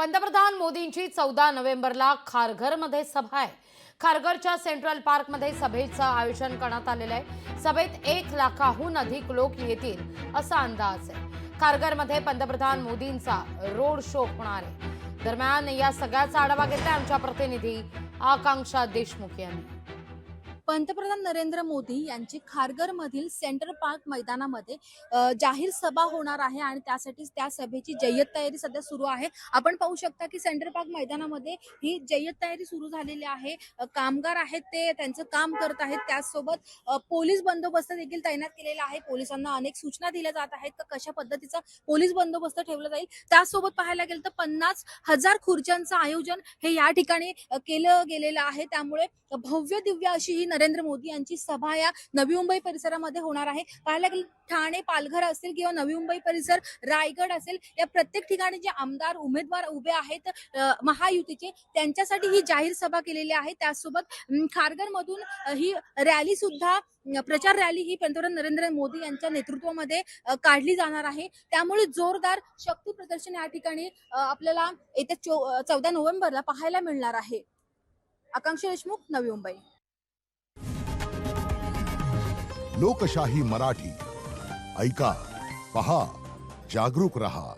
पंतप्रधान मोदींची 14 नोव्हेंबरला खारघरमध्ये सभा आहे। खारघरच्या सेंट्रल पार्कमध्ये सभेचं आयोजन करण्यात आलेलं आहे। सभेत 1 लाखाहून अधिक लोक येतील असा अंदाज आहे। खारघरमध्ये पंतप्रधान मोदींचा रोड शो होणार आहे। दरम्यान या सगळ्याचा आढावा घेतला आमच्या प्रतिनिधी आकांक्षा देशमुख यांनी। पंतप्रधान नरेंद्र मोदी यांची खारघरमधील सेंट्रल पार्क मैदानामध्ये जाहीर सभा होणार आहे आणि त्यासाठी त्या सभेची जय्यत तयारी सध्या सुरू आहे। आपण पाहू शकता की सेंट्रल पार्क मैदानामध्ये ही जय्यत तयारी सुरू झालेली आहे। कामगार आहेत ते त्यांचं काम करत आहेत, त्याचसोबत पोलीस बंदोबस्त देखील तैनात केलेला आहे। पोलिसांना अनेक सूचना दिल्या जात आहेत की कशा पद्धतीचा पोलीस बंदोबस्त ठेवला जाईल। त्याचसोबत पाहायला गेलं तर 50,000 खुर्च्यांचं आयोजन हे या ठिकाणी केलं गेलेलं आहे। त्यामुळे भव्य दिव्य अशी ही नरेंद्र मोदी यांची सभा या नवी मुंबई परिसरामध्ये होणार आहे। पाहायला गेलं ठाणे, पालघर असेल किंवा नवी मुंबई परिसर, रायगड असेल, या प्रत्येक ठिकाणी जे आमदार उमेदवार उभे आहेत महायुतीचे, त्यांच्यासाठी ही जाहीर सभा केलेली आहे। त्यासोबत खारघरमधून ही रॅली सुद्धा प्रचार रॅली ही पंतप्रधान नरेंद्र मोदी यांच्या नेतृत्वामध्ये काढली जाणार आहे। त्यामुळे जोरदार शक्ती प्रदर्शन या ठिकाणी आपल्याला येत्या 14 नोव्हेंबरला पाहायला मिळणार आहे। आकांक्षा देशमुख, नवी मुंबई। लोकशाही मराठी ऐका, पहा, जागरूक रहा।